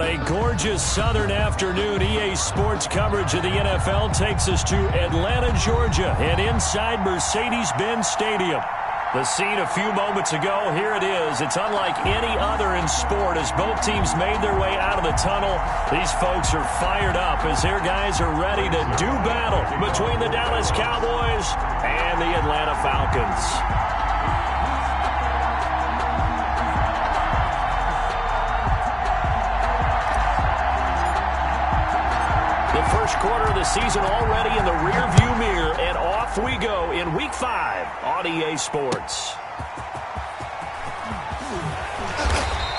A gorgeous southern afternoon. EA Sports coverage of the NFL takes us to Atlanta, Georgia, and inside Mercedes-Benz Stadium. The scene a few moments ago, here it is. It's unlike any other in sport as both teams made their way out of the tunnel. These folks are fired up as their guys are ready to do battle between the Dallas Cowboys and the Atlanta Falcons. First quarter of the season already in the rearview mirror, and off we go in Week 5 on EA Sports.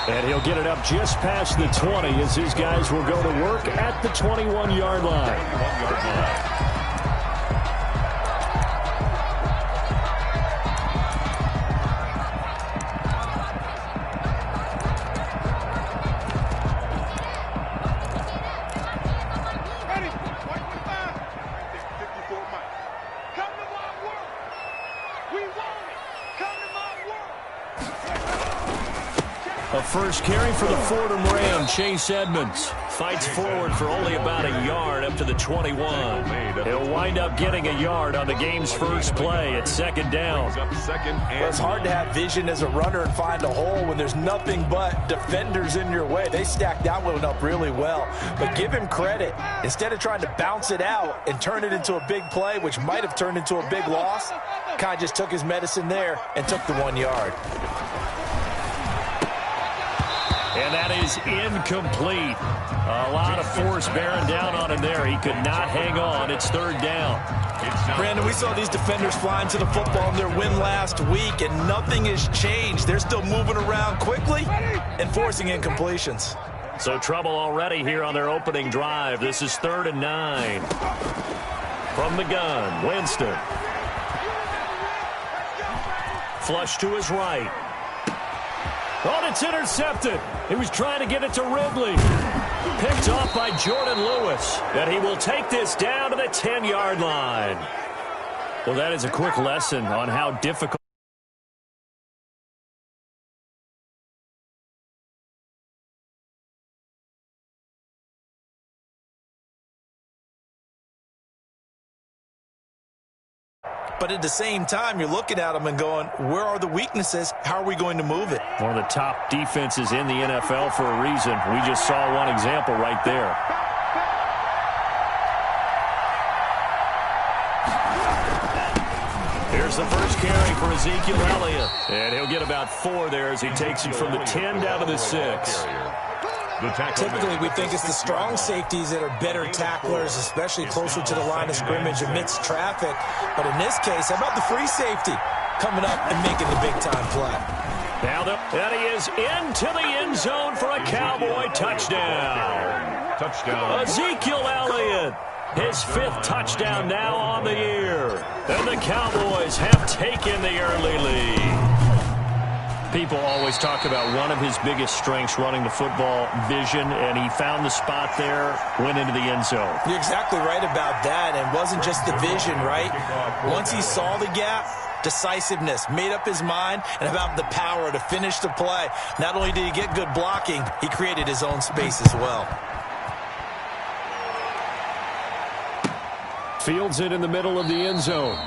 And he'll get it up just past the 20 as his guys will go to work at the 21-yard line. First carry for the Fordham Ram, Chase Edmonds. Fights forward for only about a yard up to the 21. He'll wind up getting a yard on the game's first play at second down. Well, it's hard to have vision as a runner and find a hole when there's nothing but defenders in your way. They stacked that one up really well. But give him credit. Instead of trying to bounce it out and turn it into a big play, which might have turned into a big loss, kind of just took his medicine there and took the 1 yard. And that is incomplete. A lot of force bearing down on him there. He could not hang on. It's third down. Brandon, we saw these defenders flying to the football in their win last week, and nothing has changed. They're still moving around quickly and forcing incompletions. So trouble already here on their opening drive. This is 3rd and 9. From the gun, Winston. Flush to his right. Oh, it's intercepted. He was trying to get it to Ridley. Picked off by Jordan Lewis. And he will take this down to the 10-yard line. Well, that is a quick lesson on how difficult. But at the same time, you're looking at them and going, where are the weaknesses? How are we going to move it? One of the top defenses in the NFL for a reason. We just saw one example right there. Here's the first carry for Ezekiel Elliott. And he'll get about 4 there as he takes it from the 10 down to the 6. Typically, we think it's the strong safeties that are better tacklers, especially closer to the line of scrimmage amidst traffic. But in this case, how about the free safety coming up and making the big-time play? Now and he is into the end zone for a Cowboy touchdown. Ezekiel Elliott, his 5th touchdown now on the year. And the Cowboys have taken the early lead. People always talk about one of his biggest strengths running the football, vision, and he found the spot there, went into the end zone. You're exactly right about that, and it wasn't just the vision, right? Once he saw the gap, decisiveness, made up his mind, and about the power to finish the play. Not only did he get good blocking, he created his own space as well. Fields it in the middle of the end zone.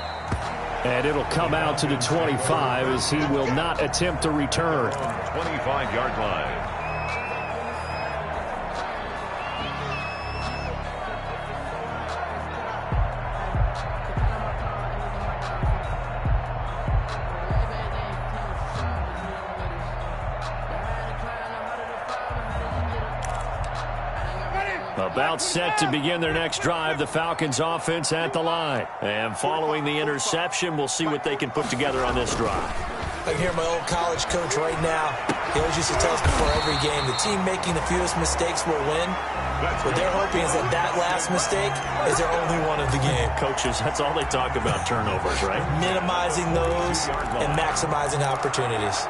And it'll come out to the 25 as he will not attempt to return. 25-yard line. About set to begin their next drive, the Falcons offense at the line. And following the interception, we'll see what they can put together on this drive. I can hear my old college coach right now. He always used to tell us before every game, the team making the fewest mistakes will win. What they're hoping is that that last mistake is their only one of the game. Coaches, that's all they talk about, turnovers, right? Minimizing those and maximizing opportunities.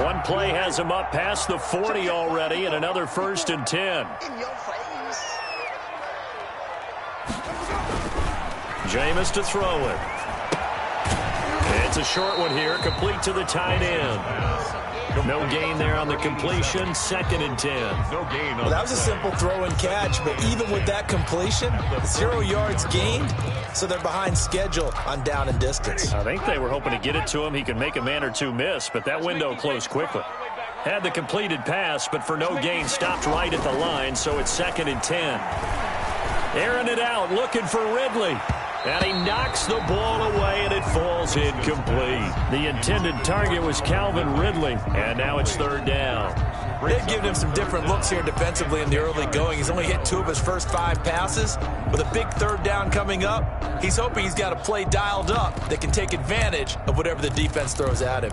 One play has him up past the 40 already, and another 1st and 10. Jameis to throw it. It's It's a short one here, complete to the tight end. No gain there on the completion, 2nd and 10. No gain. Well, that was a simple throw and catch, but even with that completion, 0 yards gained, so they're behind schedule on down and distance. I think they were hoping to get it to him. He could make a man or two miss, but that window closed quickly. Had the completed pass, but for no gain, stopped right at the line, so it's 2nd and 10. Airing it out, looking for Ridley. And he knocks the ball away, and it falls incomplete. The intended target was Calvin Ridley, and now it's 3rd down. They've given him some different looks here defensively in the early going. He's only hit 2 of his first 5 passes. With a big 3rd down coming up, he's hoping he's got a play dialed up that can take advantage of whatever the defense throws at him.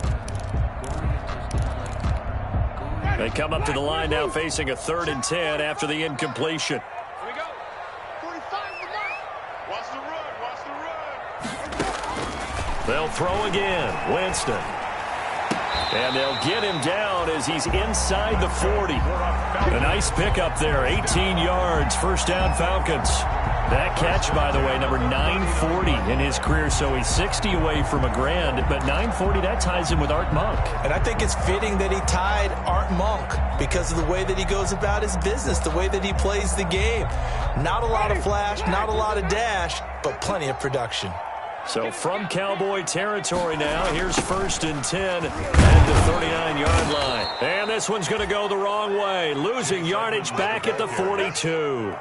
They come up to the line now facing a 3rd and 10 after the incompletion. They'll throw again. Winston. And they'll get him down as he's inside the 40. A nice pickup there. 18 yards. 1st down Falcons. That catch, by the way, number 940 in his career. So he's 60 away from a grand. But 940, that ties him with Art Monk. And I think it's fitting that he tied Art Monk because of the way that he goes about his business, the way that he plays the game. Not a lot of flash, not a lot of dash, but plenty of production. So from Cowboy territory now, here's 1st and 10 at the 39-yard line. And this one's going to go the wrong way, losing yardage back at the 42.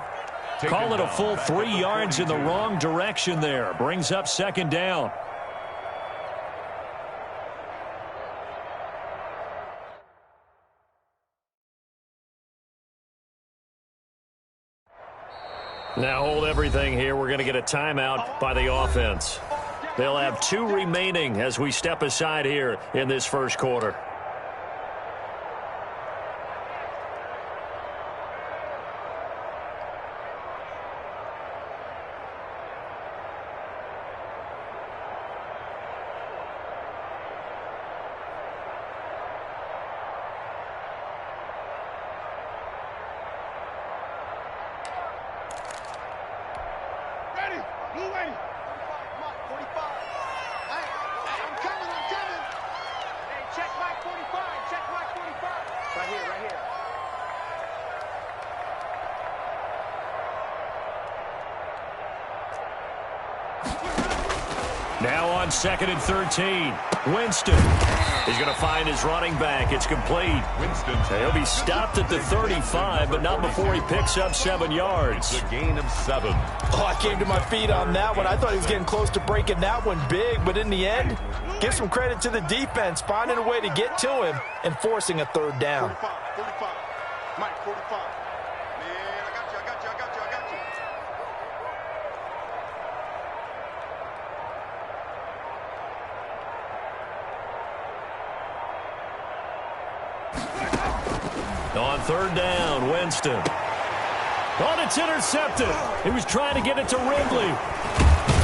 Call it a full 3 yards in the wrong direction there. Brings up 2nd down. Now hold everything here. We're going to get a timeout by the offense. They'll have 2 remaining as we step aside here in this 1st quarter. Now on 2nd and 13. Winston. He's going to find his running back. It's complete. Winston. He'll be stopped at the 35, but not before he picks up 7 yards. The gain of 7. Oh, I came to my feet on that one. I thought he was getting close to breaking that one big, but in the end, give some credit to the defense, finding a way to get to him and forcing a 3rd down. 45. Mike, 45. On 3rd down, Winston. Oh, it's intercepted. He was trying to get it to Ridley.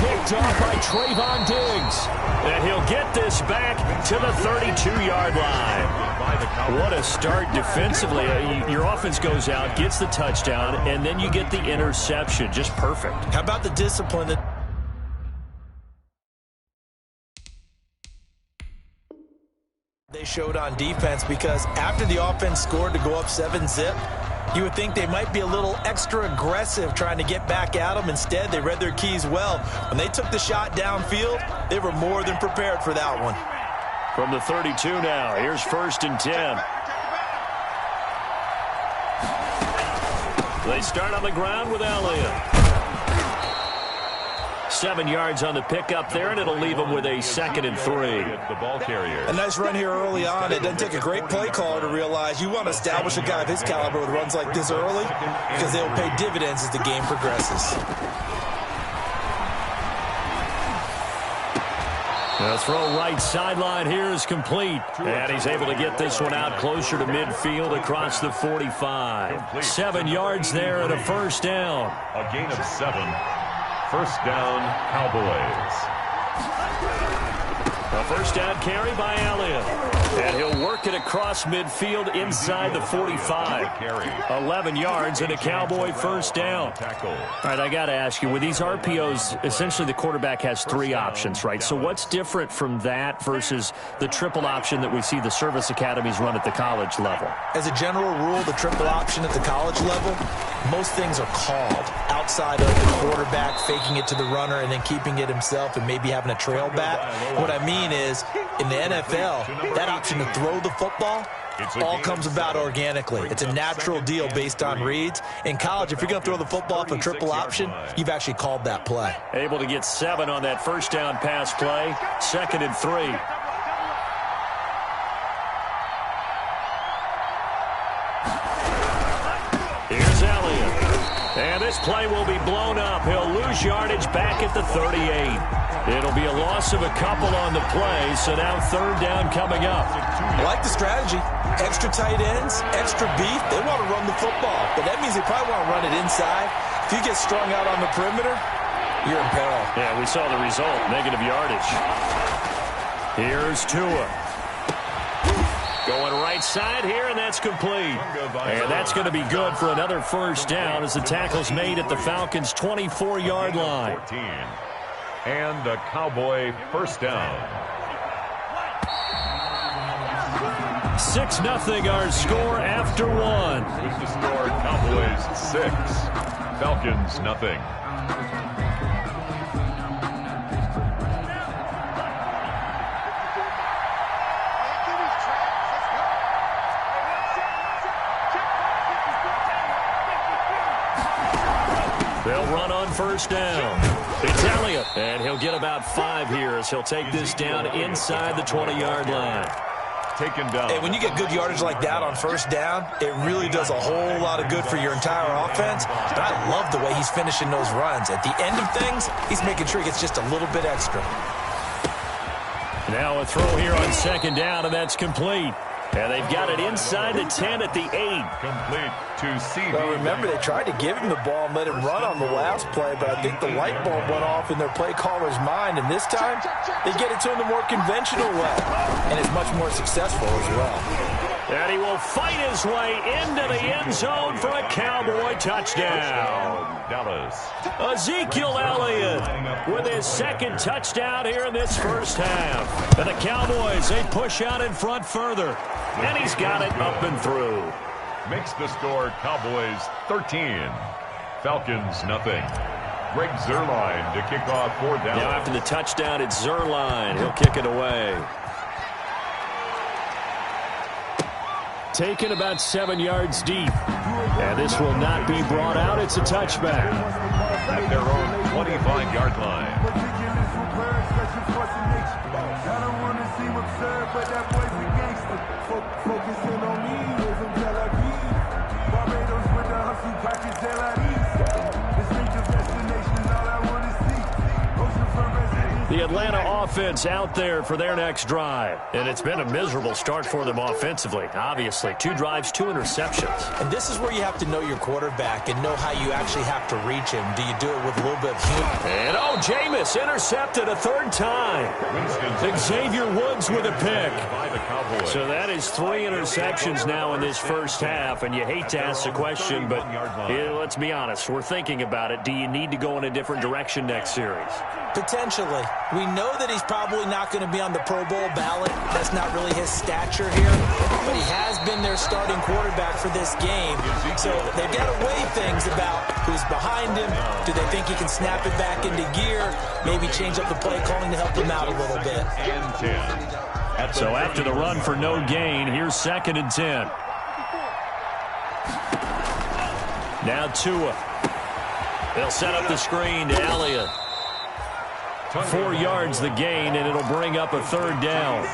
Picked off by Trayvon Diggs. And he'll get this back to the 32-yard line. What a start defensively. Your offense goes out, gets the touchdown, and then you get the interception. Just perfect. How about the discipline that they showed on defense? Because after the offense scored to go up 7-zip, you would think they might be a little extra aggressive trying to get back at them. Instead, they read their keys well. When they took the shot downfield, they were more than prepared for that one. From the 32 now, here's 1st and 10. They start on the ground with Elliott. 7 yards on the pickup there, and it'll leave them with a 2nd and 3. The ball carrier. A nice run here early on. It doesn't take a great play caller to realize you want to establish a guy of his caliber with runs like this early because they will pay dividends as the game progresses. The throw right sideline here is complete. And he's able to get this one out closer to midfield across the 45. 7 yards there and a 1st down. A gain of 7. 1st down, Cowboys. A 1st down carry by Elliott. And he'll work it across midfield inside the 45. 11 yards and a Cowboy first down. All right, I got to ask you, with these RPOs, essentially the quarterback has 3 options, right? So what's different from that versus the triple option that we see the service academies run at the college level? As a general rule, the triple option at the college level, most things are called outside of the quarterback faking it to the runner and then keeping it himself and maybe having a trail back. What I mean is, in the NFL, that option to throw the football all comes about organically. It's a natural deal based on reads. In college, if you're going to throw the football for triple option, you've actually called that play. Able to get 7 on that first down pass play. 2nd and 3. Here's Elliott. And this play will be blown up. He'll lose yardage back at the 38. It'll be a loss of a couple on the play, so now 3rd down coming up. I like the strategy. Extra tight ends, extra beef. They want to run the football, but that means they probably want to run it inside. If you get strung out on the perimeter, you're in peril. Yeah, we saw the result, negative yardage. Here's Tua. Going right side here, and that's complete. And that's going to be good for another first down as the tackle's made at the Falcons' 24-yard line. And a Cowboy first down. 6-0 our score after 1. With the score, Cowboys 6, Falcons nothing. They'll run on first down. It's Elliott, and he'll get about 5 here as he'll take this down inside the 20-yard line. Taken down. And when you get good yardage like that on first down, it really does a whole lot of good for your entire offense. But I love the way he's finishing those runs. At the end of things, he's making sure he gets just a little bit extra. Now a throw here on 2nd down, and that's complete. And they've got it inside the 10 at the 8. Complete to CD. Well, remember, they tried to give him the ball and let him run on the last play, but I think the light bulb went off in their play caller's mind, and this time they get it to him the more conventional way, and it's much more successful as well. And he will fight his way into the end zone for a Cowboy touchdown. Dallas. Ezekiel Elliott with his 2nd touchdown here in this first half. And the Cowboys, they push out in front further. And he's got it up and through. Makes the score Cowboys 13, Falcons nothing. Greg Zuerlein to kick off 4th down. Now after the touchdown, it's Zuerlein. He'll kick it away. Taken about 7 yards deep. And this will not be brought out. It's a touchback. At their own 25-yard line. I don't want to seem absurd, but that boy's a gangster. Focusing on me, live in Tel Aviv. Barbados with the hustle, package Tel Aviv. Distinctive destination, all I want to see. Oceanfront residence. The Atlanta offense out there for their next drive. And it's been a miserable start for them offensively. Obviously, 2 drives, 2 interceptions. And this is where you have to know your quarterback and know how you actually have to reach him. Do you do it with a little bit of humor? And Jameis intercepted a 3rd time. Xavier Woods with a pick. So that is 3 interceptions now in this first half. And you hate to ask the question, but let's be honest. We're thinking about it. Do you need to go in a different direction next series? Potentially. We know that he's probably not going to be on the Pro Bowl ballot. That's not really his stature here. But he has been their starting quarterback for this game. So they've got to weigh things about who's behind him. Do they think he can snap it back into gear? Maybe change up the play calling to help him out a little bit. So after the run for no gain, here's 2nd and 10. Now Tua. They'll set up the screen to Elliott. 4 yards the gain, and it'll bring up a 3rd down.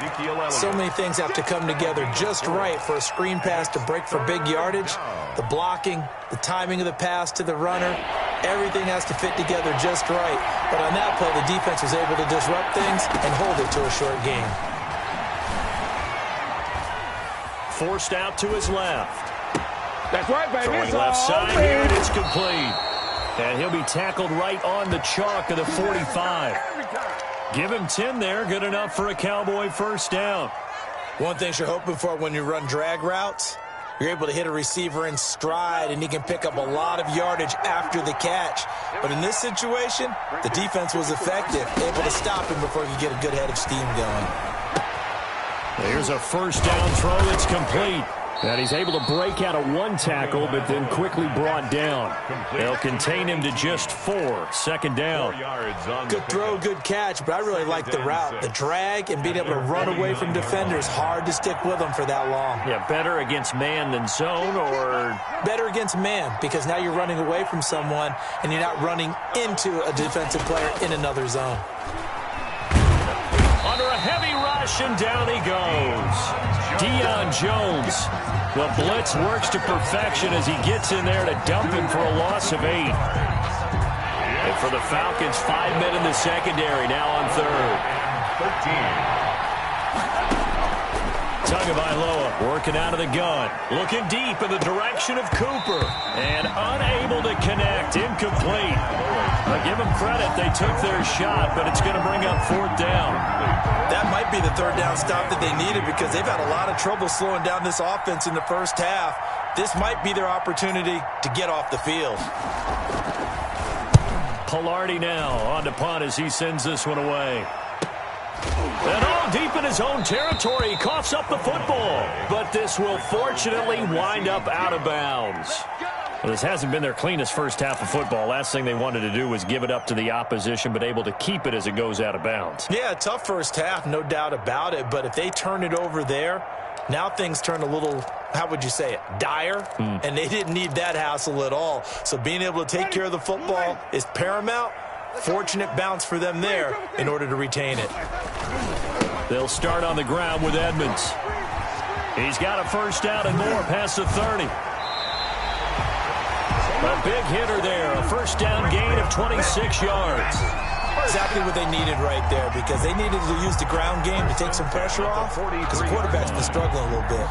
So many things have to come together just right for a screen pass to break for big yardage. The blocking, the timing of the pass to the runner, everything has to fit together just right. But on that play, the defense was able to disrupt things and hold it to a short game. Forced out to his left. That's right, baby. Throwing left side here, and it's complete. And he'll be tackled right on the chalk of the 45. Give him 10 there. Good enough for a Cowboy first down. One thing you're hoping for when you run drag routes, you're able to hit a receiver in stride, and he can pick up a lot of yardage after the catch. But in this situation, the defense was effective, able to stop him before he could get a good head of steam going. Here's a first down throw that's complete. And he's able to break out of one tackle, but then quickly brought down. They'll contain him to just 4. Second down. Good throw, good catch, but I really like the route. The drag and being able to run away from defenders, hard to stick with them for that long. Yeah, better against man than zone, or? Better against man, because now you're running away from someone and you're not running into a defensive player in another zone. Under a heavy rush, and down he goes. Deion Jones. The blitz works to perfection as he gets in there to dump him for a loss of 8. And for the Falcons, 5 men in the secondary, now on third. 13. Tagovailoa working out of the gun. Looking deep in the direction of Cooper. And unable to connect. Incomplete. I give them credit. They took their shot, but it's going to bring up 4th down. That might be the 3rd down stop that they needed, because they've had a lot of trouble slowing down this offense in the first half. This might be their opportunity to get off the field. Palardy now on to punt as he sends this one away. And all deep in his own territory, he coughs up the football. But this will fortunately wind up out of bounds. Well, this hasn't been their cleanest first half of football. Last thing they wanted to do was give it up to the opposition, but able to keep it as it goes out of bounds. Yeah, tough first half, no doubt about it. But if they turn it over there, now things turn a little, how would you say it, dire. And they didn't need that hassle at all. So being able to take care of the football is paramount. Fortunate bounce for them there in order to retain it. They'll start on the ground with Edmonds. He's got a first down and more past the 30. A big hitter there. A first down gain of 26 yards. Exactly what they needed right there, because they needed to use the ground game to take some pressure off, because the quarterback's been struggling a little bit.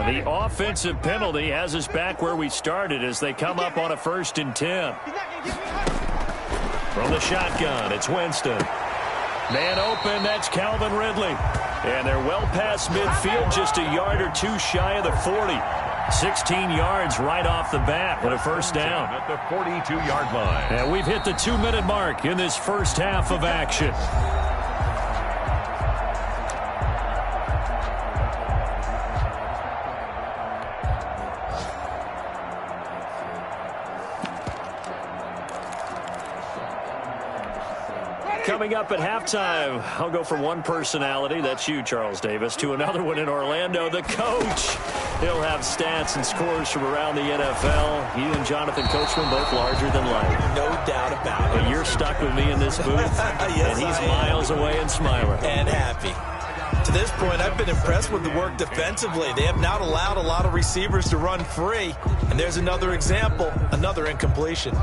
The offensive penalty has us back where we started as they come up on a 1st and 10. From the shotgun, it's Winston. Man open, that's Calvin Ridley. And they're well past midfield, just a yard or two shy of the 40. 16 yards right off the bat with a first down. At the 42-yard line. And we've hit the 2-minute mark in this first half of action. Coming up at halftime, I'll go from one personality, that's you, Charles Davis, to another one in Orlando, the coach. He'll have stats and scores from around the NFL. You and Jonathan Coachman, both larger than life. No doubt about it. But you're stuck with me in this booth, Yes, and he's I am. miles away and smiling. And happy. To this point, I've been impressed with the work defensively. They have not allowed a lot of receivers to run free. And there's another example, another incompletion.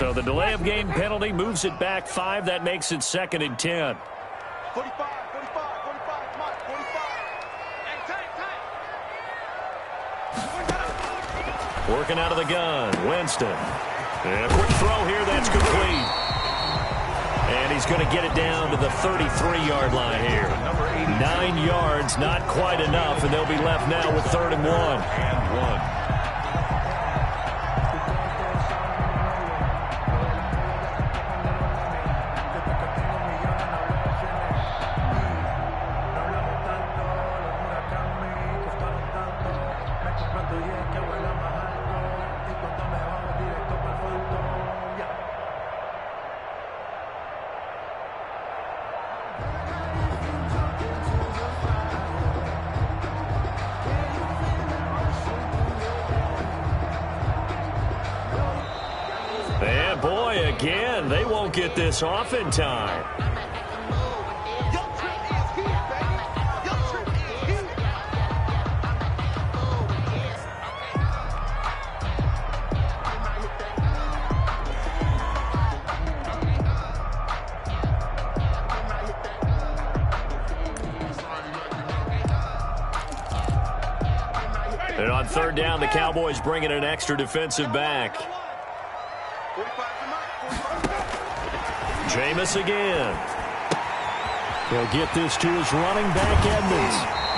So the delay of game penalty moves it back 5. That makes it 2nd and 10. 45, 45, 45, come on, 45. Hey, Working out of the gun, Winston. And a quick throw here, that's complete. And he's going to get it down to the 33-yard line here. 9 yards, not quite enough, and they'll be left now with 3rd and 1. And 1. And boy, again, they won't get this off in time. And on 3rd down, the Cowboys bring in an extra defensive back. Jameis again. He'll get this to his running back, Edmonds.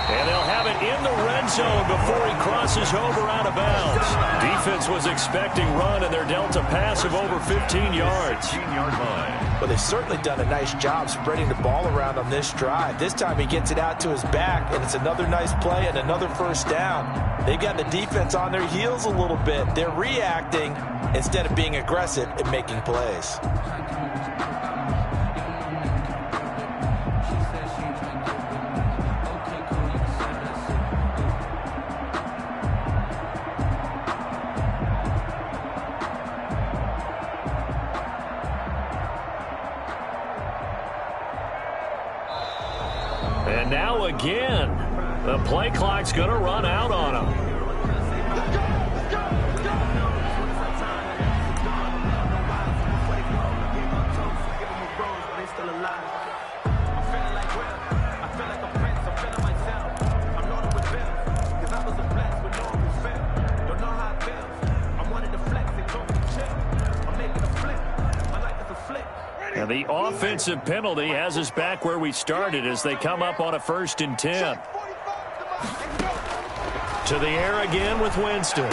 And they'll have it in the red zone before he crosses over out of bounds. Defense was expecting run, and they're dealt a pass of over 15 yards. 15-yard line. Well, they've certainly done a nice job spreading the ball around on this drive. This time he gets it out to his back, and it's another nice play and another 1st down. They've got the defense on their heels a little bit. They're reacting instead of being aggressive and making plays. And now again, the play clock's going to run out on him. And the offensive penalty has us back where we started as they come up on a 1st and 10. To the air again with Winston.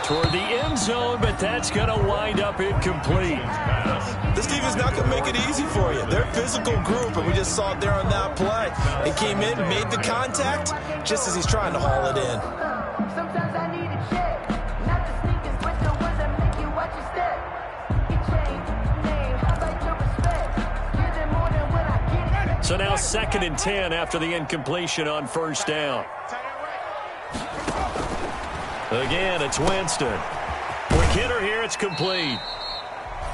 Toward the end zone, but that's going to wind up incomplete. This defense not going to make it easy for you. They're a physical group, and we just saw it there on that play. He came in, made the contact, just as he's trying to haul it in. Sometimes I need a check. Not the sneakers, but the ones that make you watch your step. Get changed, name, how about your respect? Give them more than what I get. So now 2nd and 10 after the incompletion on 1st down. Again, it's Winston. Quick hitter here, it's complete.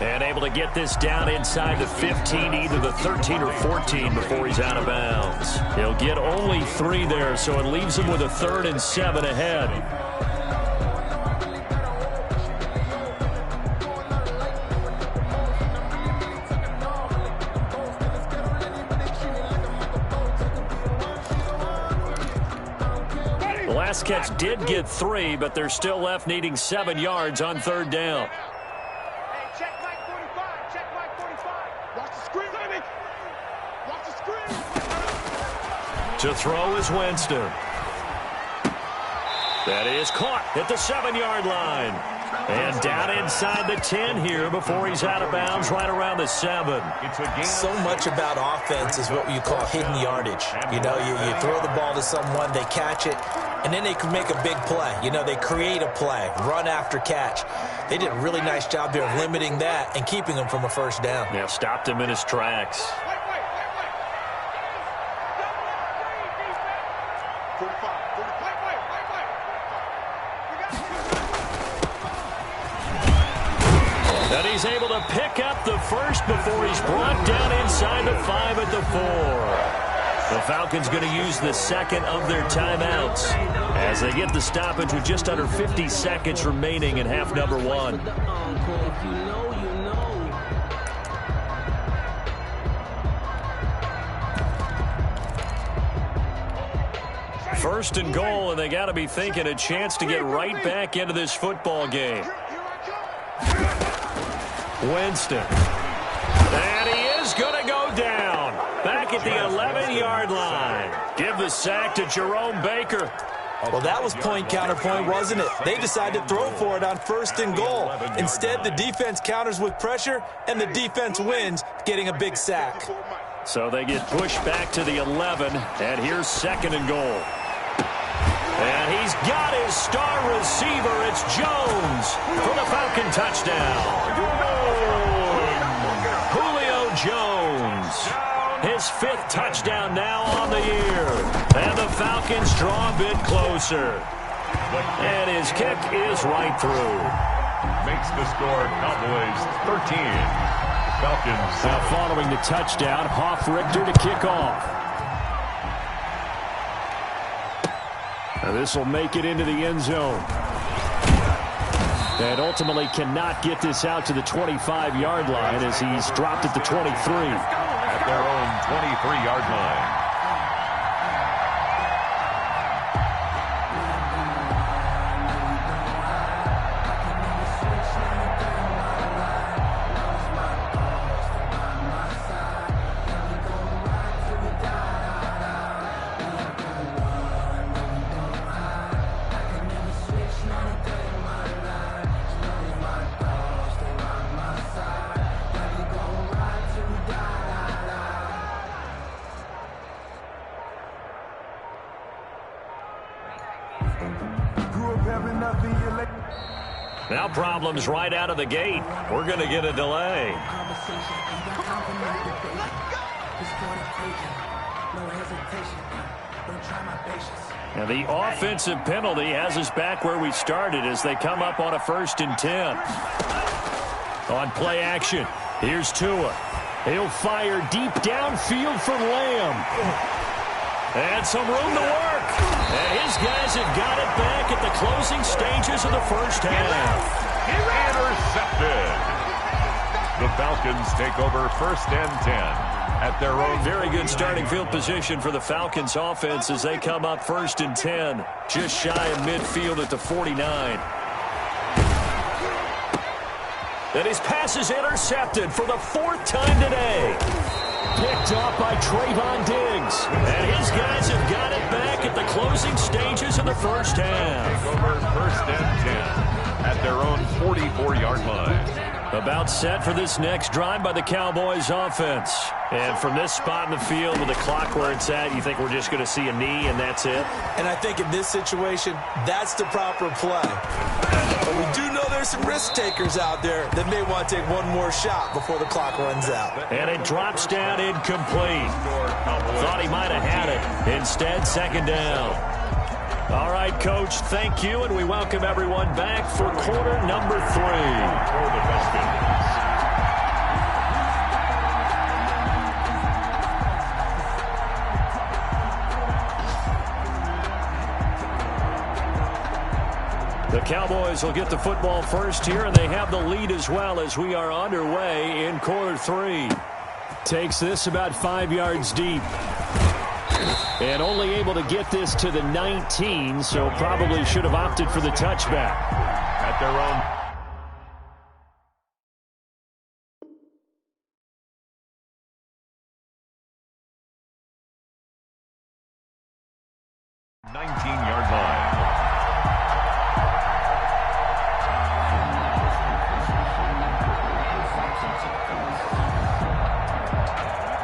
And able to get this down inside the 15, either the 13 or 14 before he's out of bounds. He'll get only 3 there, so it leaves him with a 3rd and 7 ahead. The last catch did get 3, but they're still left needing 7 yards on 3rd down. To throw is Winston. That is caught at the 7-yard line. And down inside the 10 here before he's out of bounds right around the 7. So much about offense is what you call hidden yardage. You know, you throw the ball to someone, they catch it, and then they can make a big play. You know, they create a play, run after catch. They did a really nice job there of limiting that and keeping him from a 1st down. Yeah, stopped him in his tracks. And he's able to pick up the 1st before he's brought down inside the 5 at the 4. The Falcons going to use the 2nd of their timeouts as they get the stoppage with just under 50 seconds remaining in half number 1. If you know, you know. First and goal, and they got to be thinking a chance to get right back into this football game. Winston. And he is going to go down. Back at the 11-yard line. Give the sack to Jerome Baker. Well, that was point counterpoint, wasn't it? They decided to throw for it on first and goal. Instead, the defense counters with pressure, and the defense wins, getting a big sack. So they get pushed back to the 11, and here's second and goal. And he's got his star receiver. It's Jones for the Falcon touchdown. Julio Jones. His 5th touchdown now on the year. And the Falcons draw a bit closer. And his kick is right through. Makes the score Cowboys 13. Falcons. Now following the touchdown, Hoff-Richter to kick off. Now this will make it into the end zone. And ultimately cannot get this out to the 25-yard line as he's dropped at the 23. At their own 23-yard line. Now problems right out of the gate. We're going to get a delay. Now the offensive penalty has us back where we started as they come up on a 1st and 10. On play action, here's Tua. He'll fire deep downfield for Lamb. And some room to work. And his guys have got it back at the closing stages of the first half. Intercepted. The Falcons take over 1st and 10 at their own. Very good starting field position for the Falcons offense as they come up 1st and 10. Just shy of midfield at the 49. And his pass is intercepted for the 4th time today. Picked off by Trayvon Diggs. And his guys have got it back at the closing stages of the first half. Take over 1st and 10 at their own 44-yard line. About set for this next drive by the Cowboys offense. And from this spot in the field with the clock where it's at, you think we're just going to see a knee and that's it? And I think in this situation, that's the proper play. But we do know there's some risk takers out there that may want to take one more shot before the clock runs out. And it drops down incomplete. Thought he might have had it. Instead, 2nd down. All right, Coach, thank you, and we welcome everyone back for quarter number 3. For the Falcons. The Cowboys will get the football first here, and they have the lead as well as we are underway in quarter 3. Takes this about 5 yards deep. And only able to get this to the 19, so probably should have opted for the touchback. At their own 19-yard line.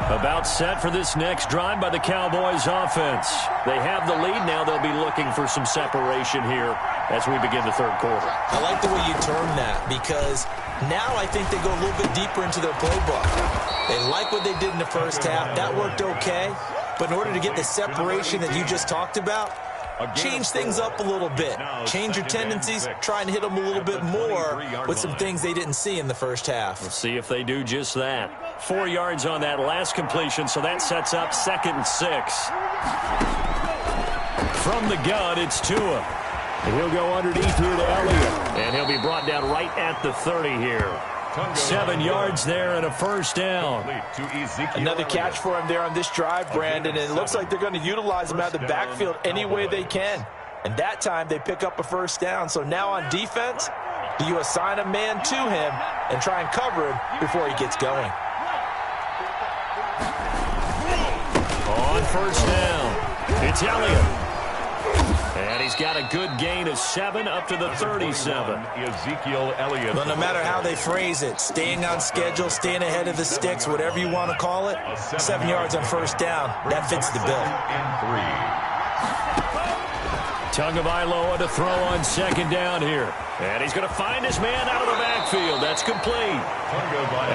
About set for this next drive by the Cowboys offense. They have the lead. Now they'll be looking for some separation here as we begin the 3rd quarter. I like the way you term that because now I think they go a little bit deeper into their playbook. They like what they did in the first half. That worked okay. But in order to get the separation that you just talked about, change things up a little bit. Change your tendencies. Try and hit them a little bit more with some things they didn't see in the first half. We'll see if they do just that. 4 yards on that last completion, so that sets up 2nd and 6. From the gun, it's Tua. And he'll go underneath here to Elliott. And he'll be brought down right at the 30 here. 7 yards there and a first down. Another catch for him there on this drive, Brandon. And it looks like they're going to utilize him out of the backfield any way they can. And that time they pick up a first down. So now on defense, do you assign a man to him and try and cover him before he gets going? On first down, it's Elliott. And he's got a good gain of 7 up to the 37. Ezekiel Elliott. Well, no matter how they phrase it, staying on schedule, staying ahead of the sticks, whatever you want to call it, 7 yards on first down, that fits the bill. Tagovailoa to throw on second down here. And he's going to find his man out of the backfield. That's complete.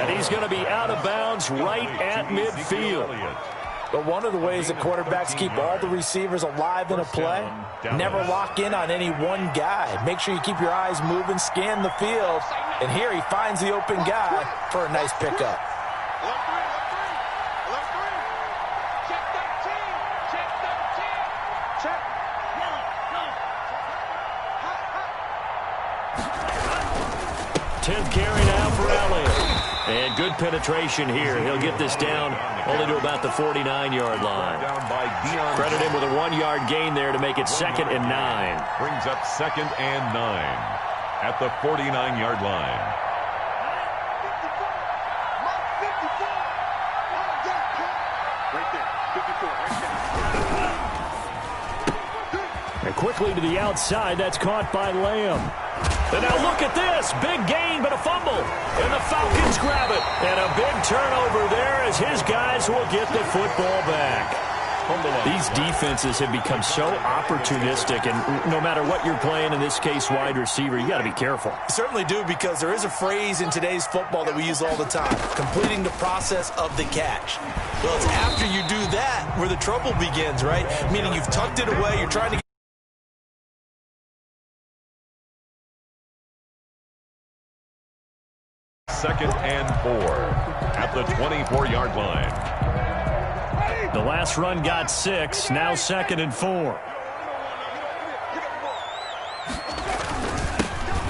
And he's going to be out of bounds right at midfield. But one of the ways that quarterbacks keep all the receivers alive in a play, never lock in on any one guy. Make sure you keep your eyes moving, scan the field. And here he finds the open guy for a nice pickup. Tenth carry now for Elliott. And good penetration here. He'll get this down only to about the 49-yard line. Credit him with a 1-yard gain there to make it 2nd and 9. Brings up 2nd and 9 at the 49-yard line. And quickly to the outside. That's caught by Lamb. And now look at this. Big gain, but a fumble. And the Falcons grab it. And a big turnover there as his guys will get the football back. These defenses have become so opportunistic, and no matter what you're playing, in this case wide receiver, you got to be careful. You certainly do, because there is a phrase in today's football that we use all the time, completing the process of the catch. Well, it's after you do that where the trouble begins, right? Meaning you've tucked it away, you're trying to get 2nd and 4 at the 24-yard line. The last run got 6, now 2nd and 4.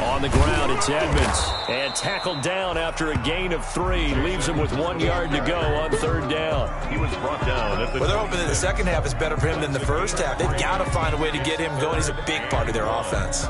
On the ground, it's Edmonds. And tackled down after a gain of 3. Leaves him with 1 yard to go on 3rd down. He was brought down at the... Well, they're hoping that the second half is better for him than the first half. They've got to find a way to get him going. He's a big part of their offense.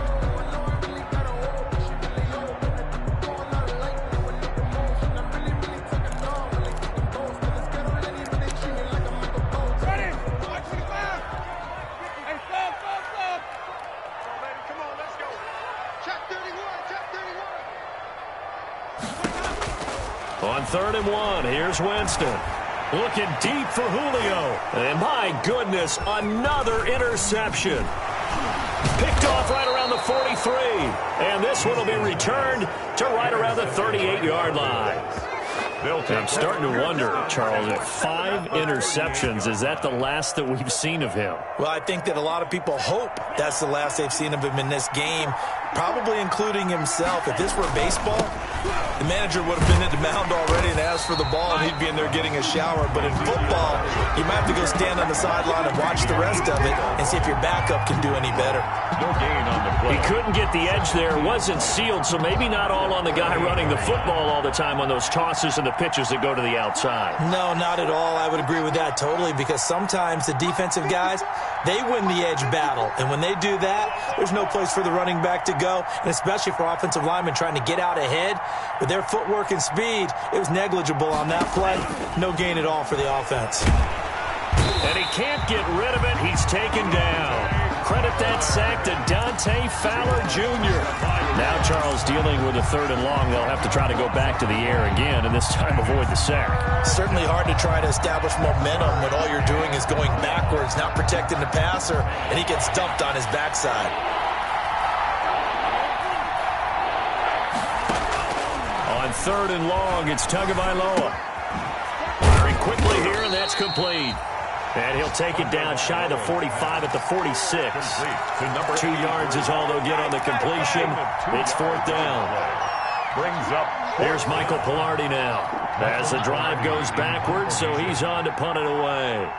On 3rd and 1, here's Winston. Looking deep for Julio. And my goodness, another interception. Picked off right around the 43. And this one will be returned to right around the 38-yard line. I'm starting to wonder, Charles, if 5 interceptions, is that the last that we've seen of him? Well, I think that a lot of people hope that's the last they've seen of him in this game, probably including himself. If this were baseball, the manager would have been at the mound already and asked for the ball, and he'd be in there getting a shower. But in football, you might have to go stand on the sideline and watch the rest of it and see if your backup can do any better. No gain on the play. He couldn't get the edge there. Wasn't sealed, so maybe not all on the guy running the football all the time on those tosses and the pitches that go to the outside. No, not at all. I would agree with that totally, because sometimes the defensive guys, they win the edge battle. And when they do that, there's no place for the running back to go, and especially for offensive linemen trying to get out ahead. With their footwork and speed, it was negligible on that play. No gain at all for the offense. And he can't get rid of it. He's taken down. Credit that sack to Dante Fowler Jr. Now Charles dealing with a 3rd and long. They'll have to try to go back to the air again, and this time avoid the sack. Certainly hard to try to establish momentum when all you're doing is going backwards, not protecting the passer, and he gets dumped on his backside. On 3rd and long, it's Tagovailoa. Very quickly here, and that's complete. And he'll take it down shy of the 45 at the 46. 2 yards is all they'll get on the completion. It's 4th down. Brings up. Here's Michael Pilardi now. As the drive goes backwards, so he's on to punt it away.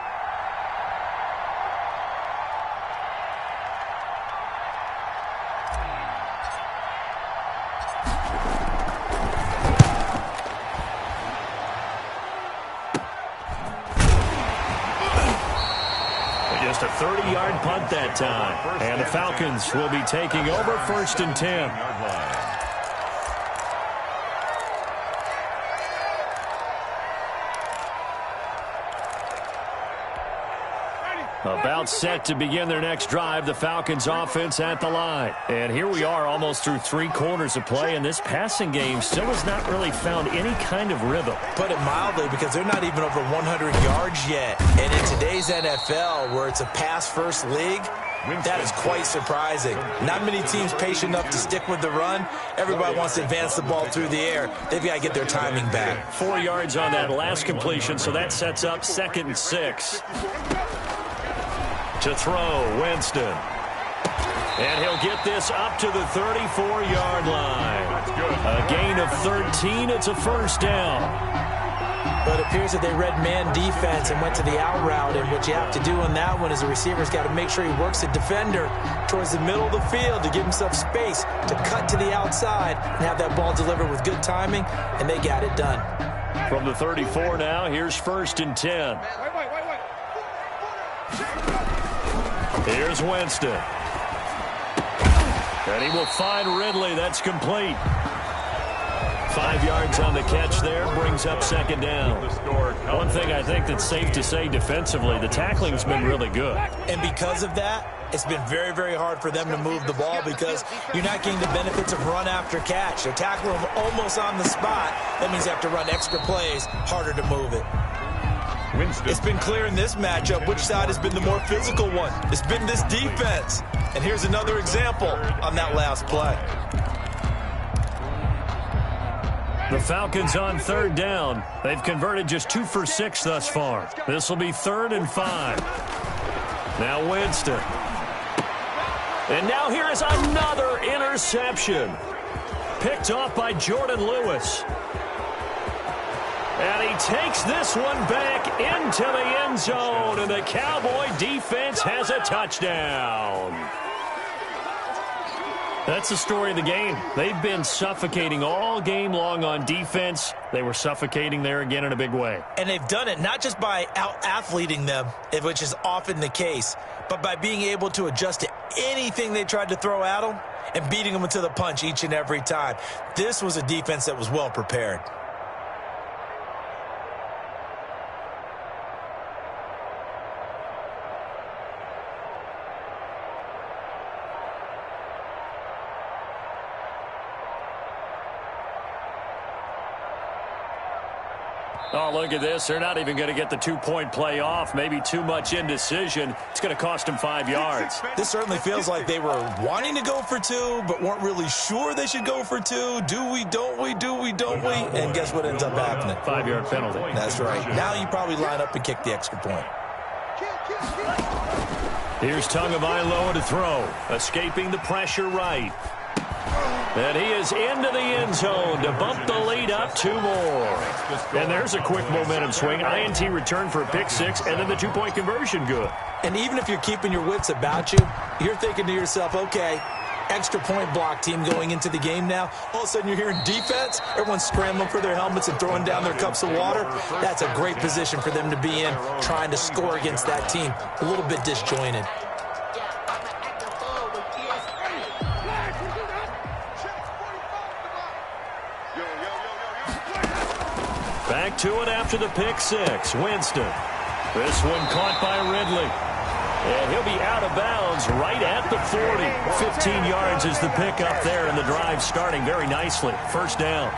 a 30-yard punt that time. And the Falcons will be taking over 1st and 10. About set to begin their next drive, the Falcons offense at the line. And here we are almost through 3 quarters of play, and this passing game still has not really found any kind of rhythm. Put it mildly, because they're not even over 100 yards yet. And in today's NFL, where it's a pass-first league, that is quite surprising. Not many teams patient enough to stick with the run. Everybody wants to advance the ball through the air. They've got to get their timing back. 4 yards on that last completion, so that sets up 2nd and 6. To throw, Winston. And he'll get this up to the 34-yard line. A gain of 13. It's a 1st down. But it appears that they read man defense and went to the out route. And what you have to do on that one is the receiver's got to make sure he works the defender towards the middle of the field to give himself space to cut to the outside and have that ball delivered with good timing. And they got it done. From the 34 now, here's 1st and 10. Here's Winston. And he will find Ridley. That's complete. 5 yards on the catch there. Brings up 2nd down. One thing I think that's safe to say defensively, the tackling's been really good. And because of that, it's been very, very hard for them to move the ball because you're not getting the benefits of run after catch. They're tackling them almost on the spot. That means they have to run extra plays, harder to move it. It's been clear in this matchup which side has been the more physical one. It's been this defense. And here's another example on that last play. The Falcons on 3rd down. They've converted just 2 for 6 thus far. This will be 3rd and 5. Now Winston. And now here is another interception. Picked off by Jordan Lewis. And he takes this one back into the end zone, and the Cowboy defense has a touchdown. That's the story of the game. They've been suffocating all game long on defense. They were suffocating there again in a big way. And they've done it not just by out-athleting them, which is often the case, but by being able to adjust to anything they tried to throw at them and beating them to the punch each and every time. This was a defense that was well prepared. Oh, look at this. They're not even going to get the 2-point play off. Maybe too much indecision. It's going to cost them 5 yards. This certainly feels like they were wanting to go for 2, but weren't really sure they should go for 2. Do we, don't we, do we, don't we? And guess what ends up happening? 5-yard penalty. That's right. Now you probably line up and kick the extra point. Here's Tagovailoa to throw. Escaping the pressure right. And he is into the end zone to bump the lead up 2 more. And there's a quick momentum swing. INT return for a pick 6, and then the 2-point conversion good. And even if you're keeping your wits about you, you're thinking to yourself, okay, extra point block team going into the game now. All of a sudden you're hearing defense. Everyone's scrambling for their helmets and throwing down their cups of water. That's a great position for them to be in, trying to score against that team. A little bit disjointed. Back to it after the pick 6. Winston. This one caught by Ridley. And he'll be out of bounds right at the 40. 15 yards is the pickup there, and the drive starting very nicely. 1st down.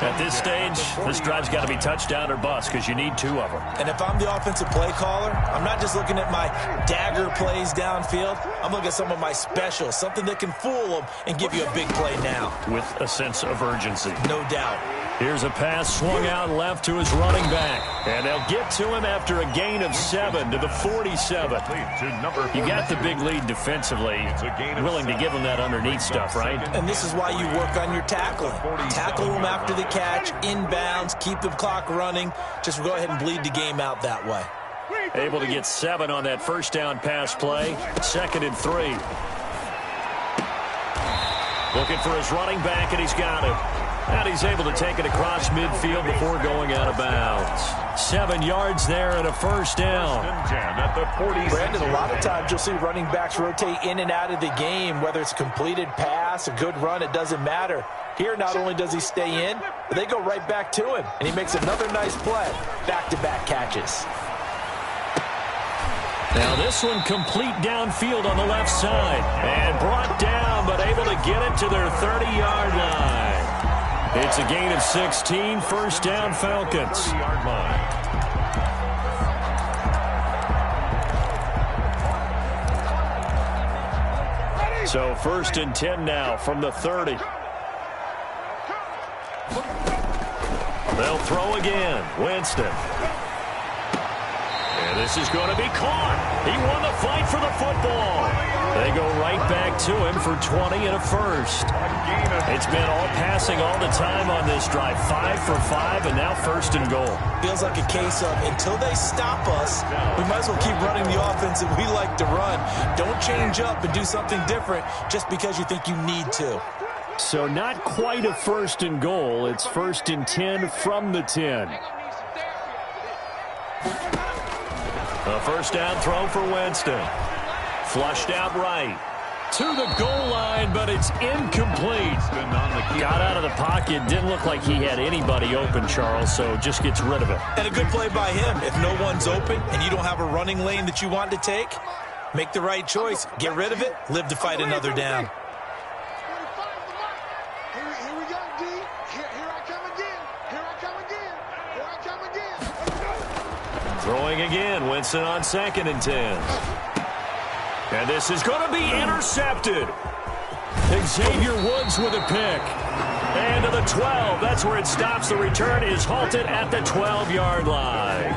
At this stage, this drive's got to be touchdown or bust because you need 2 of them. And if I'm the offensive play caller, I'm not just looking at my dagger plays downfield. I'm looking at some of my specials, something that can fool them and give you a big play now. With a sense of urgency. No doubt. Here's a pass swung out left to his running back. And they'll get to him after a gain of 7 to the 47. You got the big lead defensively. Willing to give him that underneath stuff, right? And this is why you work on your tackling. Tackle them after the catch, inbounds, keep the clock running. Just go ahead and bleed the game out that way. Able to get 7 on that 1st down pass play. 2nd and 3. Looking for his running back, and he's got him. And he's able to take it across midfield before going out of bounds. 7 yards there and a first down. Brandon, a lot of times you'll see running backs rotate in and out of the game, whether it's a completed pass, a good run, it doesn't matter. Here, not only does he stay in, but they go right back to him, and he makes another nice play. Back-to-back catches. Now this one complete downfield on the left side. And brought down, but able to get it to their 30-yard line. It's a gain of 16, first down Falcons. 30-yard line. So first and 10 now from the 30. They'll throw again. Winston. And this is going to be caught. He won the fight for the football. They go right back to him for 20 and a first. It's been all passing all the time on this drive. 5 for 5, and now first and goal. Feels like a case of until they stop us, we might as well keep running the offense that we like to run. Don't change up and do something different just because you think you need to. So not quite a first and goal. It's first and 10 from the 10. A first down throw for Winston. Flushed out right. To the goal line, but it's incomplete. Got out of the pocket. Didn't look like he had anybody open, Charles, so just gets rid of it. And a good play by him. If no one's open and you don't have a running lane that you want to take, make the right choice. Get rid of it. Live to fight another down. Throwing again, Winston on second and 10. And this is going to be intercepted. Xavier Woods with a pick. And to the 12. That's where it stops. The return is halted at the 12-yard line.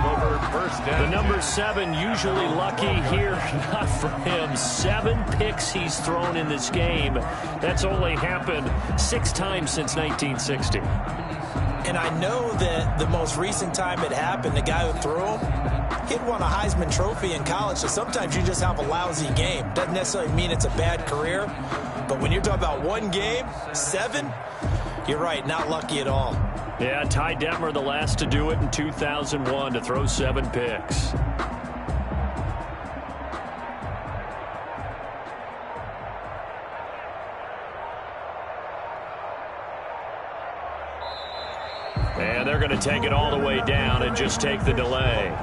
The number 7 usually lucky here. Not for him. 7 picks he's thrown in this game. That's only happened 6 times since 1960. And I know that the most recent time it happened, the guy who threw him, he'd won a Heisman Trophy in college, so sometimes you just have a lousy game. Doesn't necessarily mean it's a bad career, but when you're talking about one game, 7, you're right, not lucky at all. Yeah, Ty Detmer, the last to do it in 2001, to throw 7 picks. And they're going to take it all the way down and just take the delay.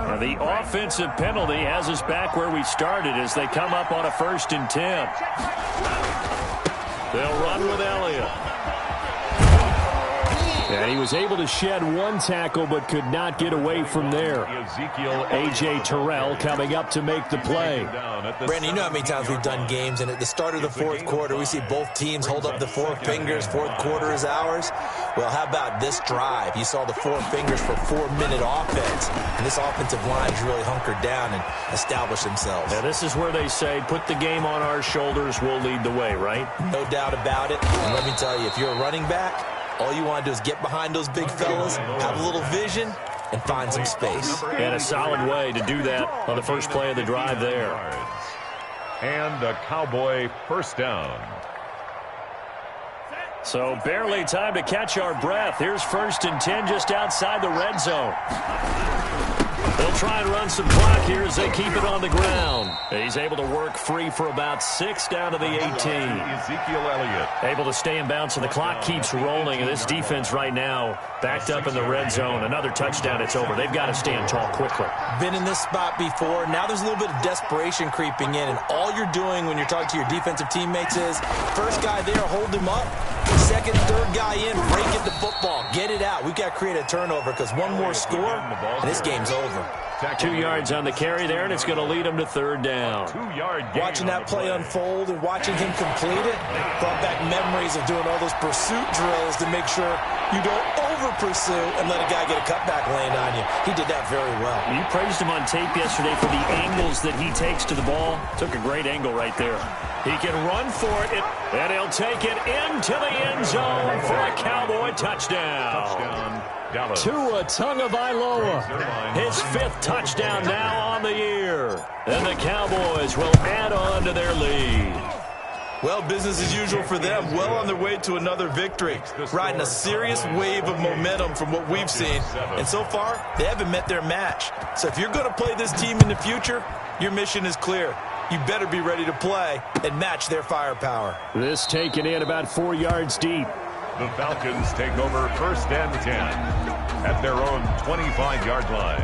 Now the offensive penalty has us back where we started as they come up on a first and 10. They'll run with Elliott. And he was able to shed 1 tackle but could not get away from there. A.J. Terrell coming up to make the play. Brandon, you know how many times we've done games, and at the start of the fourth quarter, we see both teams hold up the 4 fingers. Fourth quarter is ours. Well, how about this drive? You saw the 4 fingers for 4-minute offense, and this offensive line's really hunkered down and established themselves. Now, this is where they say, put the game on our shoulders, we'll lead the way, right? No doubt about it. And let me tell you, if you're a running back, all you want to do is get behind those big fellas, have a little vision, and find some space. And a solid way to do that on the first play of the drive there. And a Cowboy first down. So barely time to catch our breath. Here's first and 10 just outside the red zone. They'll try and run some clock here as they keep it on the ground. He's able to work free for about 6 down to the 18. Ezekiel Elliott. Able to stay in bounds, and the clock keeps rolling. And this defense right now backed up in the red zone. Another touchdown, it's over. They've got to stand tall quickly. Been in this spot before. Now there's a little bit of desperation creeping in. And all you're doing when you're talking to your defensive teammates is, first guy there, hold him up. Second, third guy in, break it to football. Get it out. We've got to create a turnover because one more score, and this game's over. 2 yards on the carry there, and it's going to lead him to third down. 2-yard gain. Watching that play unfold and watching him complete it brought back memories of doing all those pursuit drills to make sure you don't over-pursue and let a guy get a cutback lane on you. He did that very well. You praised him on tape yesterday for the angles that he takes to the ball. Took a great angle right there. He can run for it, and he'll take it into the end zone for a Cowboy touchdown. Tua Tagovailoa, his 5th touchdown now on the year. And the Cowboys will add on to their lead. Well, business as usual for them. Well on their way to another victory. Riding a serious wave of momentum from what we've seen. And so far, they haven't met their match. So if you're going to play this team in the future, your mission is clear. You better be ready to play and match their firepower. This taken in about 4 yards deep. The Falcons take over 1st and 10 at their own 25-yard line.